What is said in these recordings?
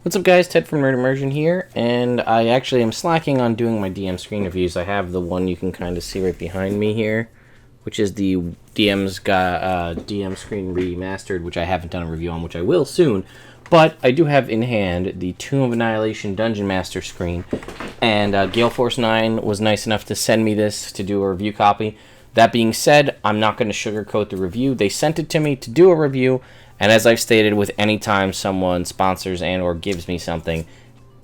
What's up guys, Ted from Immersion here, and I actually am slacking on doing my DM screen reviews. I have the one you can kind of see right behind me here, which is the DM screen remastered, which I haven't done a review on, which I will soon. But I do have in hand the Tomb of Annihilation Dungeon Master screen, and Gale Force 9 was nice enough to send me this to do a review copy. That being said, I'm not going to sugarcoat the review. They sent it to me to do a review, and as I've stated, with any time someone sponsors and or gives me something,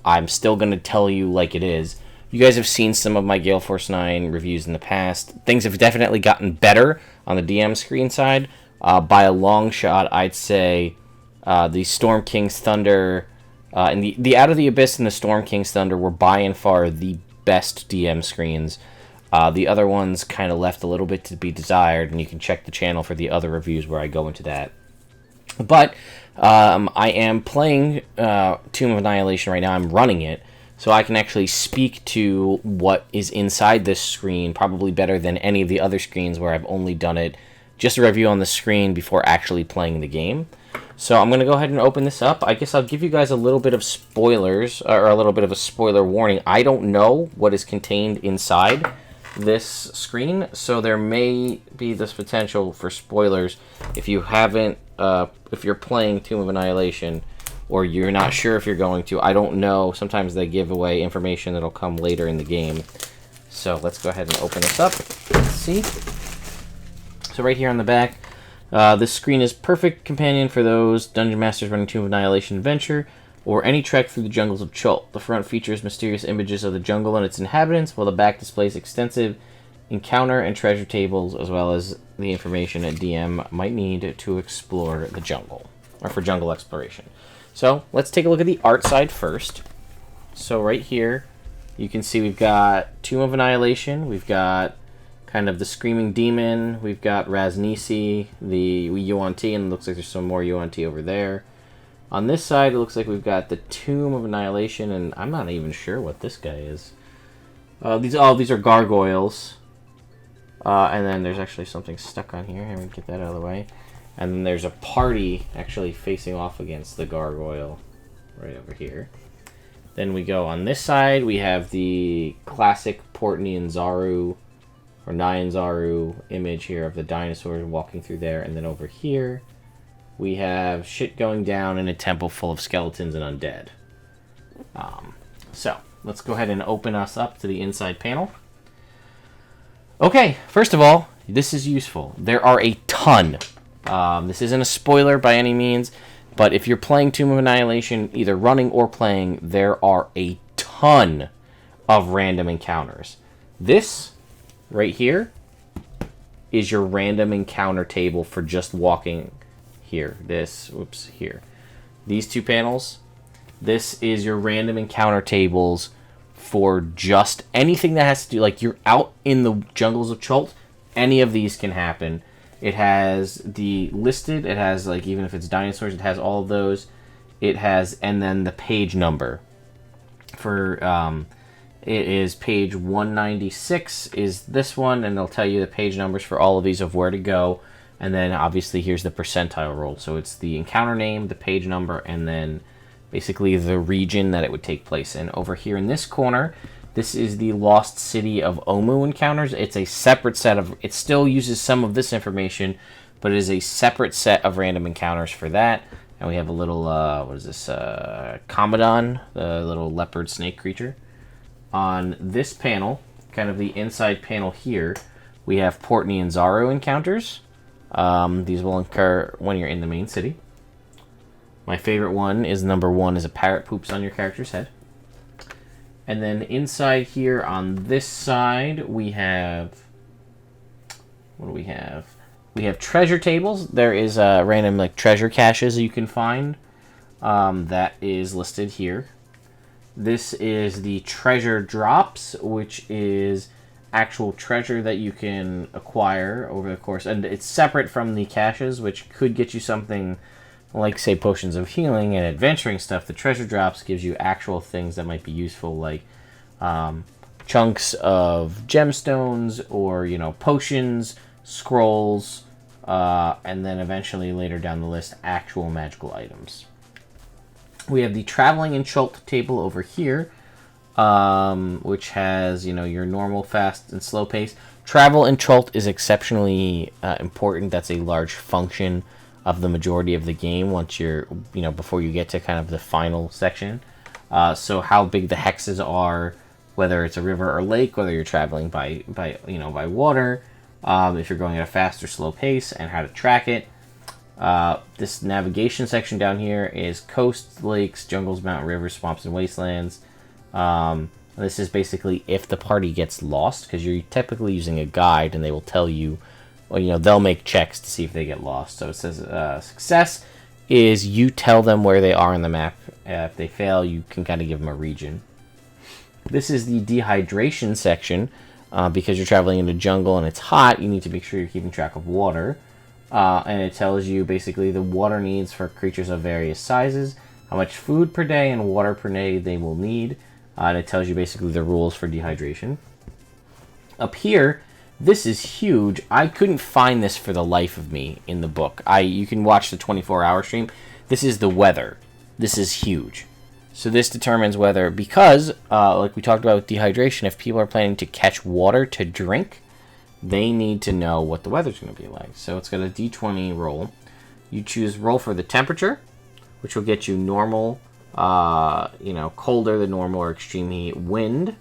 I'm still going to tell you like it is. You guys have seen some of my Gale Force 9 reviews in the past. Things have definitely gotten better on the DM screen side. By a long shot, I'd say the Storm King's Thunder and the Out of the Abyss and the Storm King's Thunder were by and far the best DM screens. The other ones kind of left a little bit to be desired, and you can check the channel for the other reviews where I go into that. But I am playing Tomb of Annihilation right now. I'm running it, so I can actually speak to what is inside this screen probably better than any of the other screens where I've only done it just a review on the screen before actually playing the game. So I'm going to go ahead and open this up. I guess I'll give you guys a little bit of spoilers, or a little bit of a spoiler warning. I don't know what is contained inside this screen, so there may be this potential for spoilers if you haven't if you're playing Tomb of Annihilation, or you're not sure if you're going to. I don't know. Sometimes they give away information that'll come later in the game. So let's go ahead and open this up. Let's see. So right here on the back, this screen is perfect companion for those Dungeon Masters running Tomb of Annihilation adventure, or any trek through the jungles of Chult. The front features mysterious images of the jungle and its inhabitants, while the back displays extensive encounter and treasure tables, as well as the information a DM might need to explore the jungle, or for jungle exploration. So let's take a look at the art side first. So right here, you can see we've got Tomb of Annihilation, we've got kind of the Screaming Demon, we've got Raznisi, the Yuan-Ti, and it looks like there's some more Yuan-Ti over there. On this side, it looks like we've got the Tomb of Annihilation, and I'm not even sure what this guy is. These are gargoyles. And then there's actually something stuck on here. Let me get that out of the way. And then there's a party actually facing off against the gargoyle right over here. Then we go on this side. We have the classic Portnian Zaru, or Nyan Zaru image here of the dinosaurs walking through there. And then over here, we have shit going down in a temple full of skeletons and undead. So let's go ahead and open us up to the inside panel. Okay, first of all, this is useful. There are a ton. This isn't a spoiler by any means, but if you're playing Tomb of Annihilation, either running or playing, there are a ton of random encounters. This, right here, is your random encounter table for just walking here. Here. These two panels, this is your random encounter tables for just anything that has to do, like you're out in the jungles of Chult, any of these can happen. It has the listed, it has like, even if it's dinosaurs, it has all of those. It has, and then the page number. For, it is page 196 is this one, and they'll tell you the page numbers for all of these of where to go. And then obviously here's the percentile roll. So it's the encounter name, the page number, and then basically the region that it would take place in. Over here in this corner, this is the Lost City of Omu encounters. It's a separate set of, it still uses some of this information, but it is a separate set of random encounters for that. And we have a little, what is this, Commodon, the little leopard snake creature. On this panel, kind of the inside panel here, we have Portnian Zaru encounters. These will occur when you're in the main city. My favorite one is number 1 is a parrot poops on your character's head. And then inside here on this side, we have... What do we have? We have treasure tables. There is random like treasure caches you can find. That is listed here. This is the treasure drops, which is actual treasure that you can acquire over the course. And it's separate from the caches, which could get you something like, say, potions of healing and adventuring stuff. The treasure drops gives you actual things that might be useful, like chunks of gemstones, or, you know, potions, scrolls, and then eventually later down the list, actual magical items. We have the Traveling in Chult table over here, which has, your normal fast and slow pace. Travel in Chult is exceptionally important. That's a large function of the majority of the game once you're, before you get to kind of the final section. So how big the hexes are, whether it's a river or lake, whether you're traveling by water, if you're going at a fast or slow pace, and how to track it. This navigation section down here is coasts, lakes, jungles, mountain, rivers, swamps, and wastelands. This is basically if the party gets lost, because you're typically using a guide, and they will tell you, they'll make checks to see if they get lost. So it says success is you tell them where they are on the map. If they fail, you can kind of give them a region. This is the dehydration section. Because you're traveling in a jungle and it's hot, you need to make sure you're keeping track of water. And it tells you basically the water needs for creatures of various sizes, how much food per day and water per day they will need. And it tells you basically the rules for dehydration. Up here, this is huge. I couldn't find this for the life of me in the book. You can watch the 24-hour stream. This is the weather. This is huge. So this determines whether, because, like we talked about with dehydration, if people are planning to catch water to drink, they need to know what the weather's going to be like. So it's got a D20 roll. You choose roll for the temperature, which will get you normal, colder than normal or extreme heat. Wind,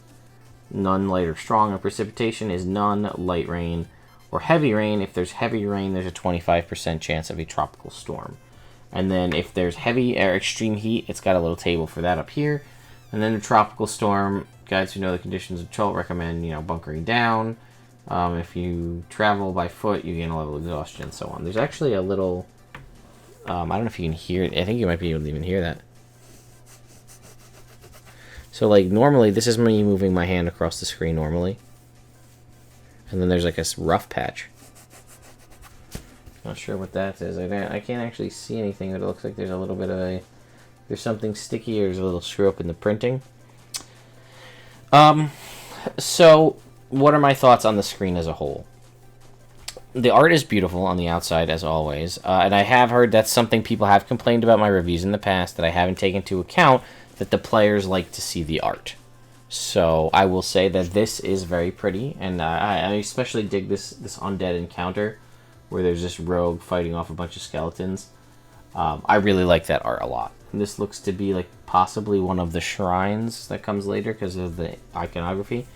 none, light, or strong. And precipitation is none, light rain, or heavy rain. If there's heavy rain, there's a 25% chance of a tropical storm. And then if there's heavy or extreme heat, it's got a little table for that up here. And then the tropical storm, guys who know the conditions of Chult recommend, bunkering down. If you travel by foot, you gain a level of exhaustion and so on. There's actually a little, I don't know if you can hear it. I think you might be able to even hear that. So like normally, this is me moving my hand across the screen normally. And then there's like a rough patch. Not sure what that is. I can't actually see anything, but it looks like there's a little bit of there's something sticky, or there's a little screw up in the printing. So what are my thoughts on the screen as a whole? The art is beautiful on the outside, as always, and I have heard that's something people have complained about my reviews in the past, that I haven't taken into account that the players like to see the art. So I will say that this is very pretty, and I especially dig this undead encounter, where there's this rogue fighting off a bunch of skeletons. I really like that art a lot. And this looks to be like possibly one of the shrines that comes later because of the iconography.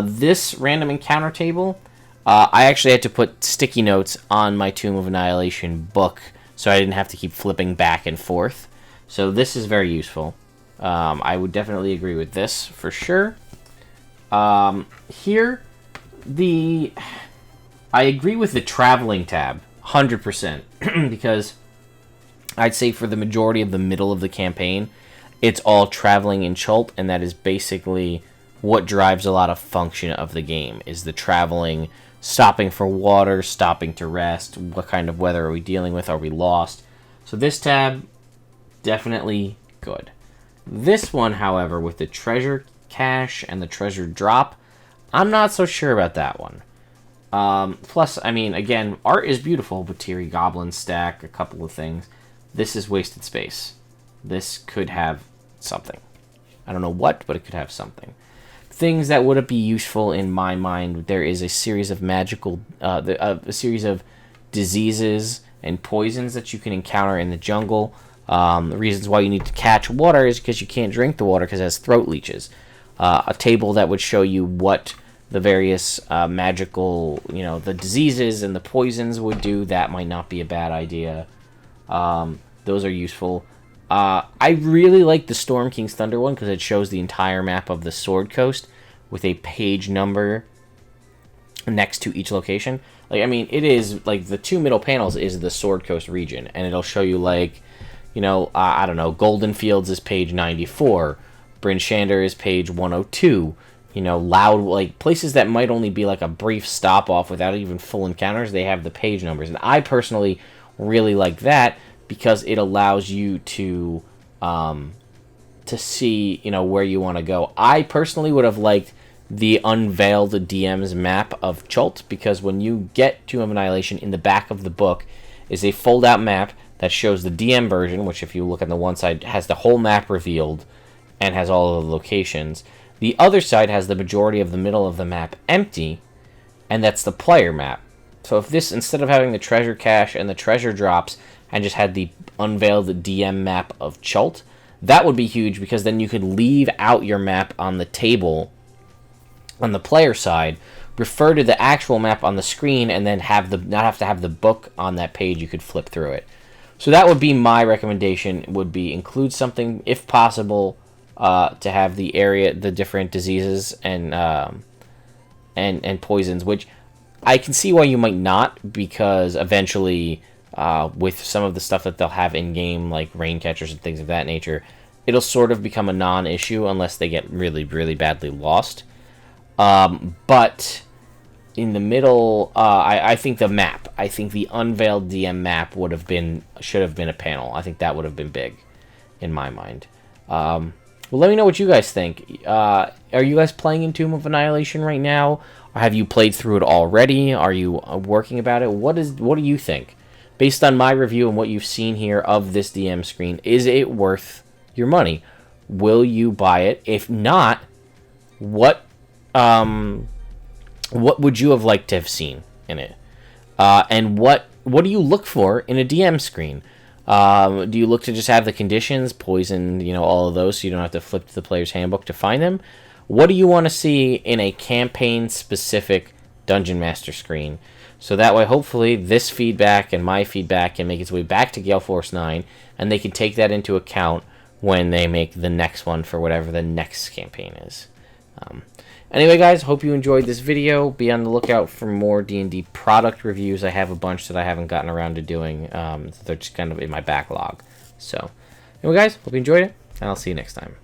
This random encounter table, I actually had to put sticky notes on my Tomb of Annihilation book so I didn't have to keep flipping back and forth. So this is very useful. I would definitely agree with this for sure. Here, I agree with the traveling tab, 100%, because I'd say for the majority of the middle of the campaign, it's all traveling in Chult, and that is basically what drives a lot of function of the game, is the traveling, stopping for water, stopping to rest, what kind of weather are we dealing with, are we lost? So this tab, definitely good. This one, however, with the treasure cache and the treasure drop, I'm not so sure about that one. Plus, I mean, again, art is beautiful, but Teary Goblin stack, a couple of things. This is wasted space. This could have something. I don't know what, but it could have something. Things that would be useful in my mind, there is a series of magical, a series of diseases and poisons that you can encounter in the jungle. The reasons why you need to catch water is because you can't drink the water because it has throat leeches. A table that would show you what the various magical, the diseases and the poisons would do, that might not be a bad idea. Those are useful. I really like the Storm King's Thunder one because it shows the entire map of the Sword Coast with a page number next to each location. Like, I mean, it is, like, the two middle panels is the Sword Coast region, and it'll show you, like, I don't know, Golden Fields is page 94, Bryn Shander is page 102, Loud, like, places that might only be, like, a brief stop-off without even full encounters, they have the page numbers. And I personally really like that because it allows you to see, where you want to go. I personally would have liked the unveiled DM's map of Chult, because when you get to Annihilation, in the back of the book is a fold-out map that shows the DM version, which if you look on the one side has the whole map revealed and has all of the locations. The other side has the majority of the middle of the map empty, and that's the player map. So if this, instead of having the treasure cache and the treasure drops, and just had the unveiled DM map of Chult, that would be huge, because then you could leave out your map on the table on the player side, refer to the actual map on the screen, and then not have to have the book on that page. You could flip through it. So that would be my recommendation, would be include something, if possible, to have the area, the different diseases and poisons, which I can see why you might not, because eventually, with some of the stuff that they'll have in-game, like rain catchers and things of that nature, it'll sort of become a non-issue unless they get really, really badly lost. But in the middle, I think the map, I think the unveiled DM map should have been a panel. I think that would have been big, in my mind. Well, let me know what you guys think. Are you guys playing in Tomb of Annihilation right now? Or have you played through it already? Are you working about it? What do you think? Based on my review and what you've seen here of this DM screen, is it worth your money? Will you buy it? If not, what would you have liked to have seen in it? And what do you look for in a DM screen? Do you look to just have the conditions, poison, all of those, so you don't have to flip to the player's handbook to find them? What do you want to see in a campaign-specific Dungeon Master screen? So that way, hopefully, this feedback and my feedback can make its way back to Gale Force 9, and they can take that into account when they make the next one for whatever the next campaign is. Anyway, guys, hope you enjoyed this video. Be on the lookout for more D&D product reviews. I have a bunch that I haven't gotten around to doing. They're just kind of in my backlog. So, anyway, guys, hope you enjoyed it, and I'll see you next time.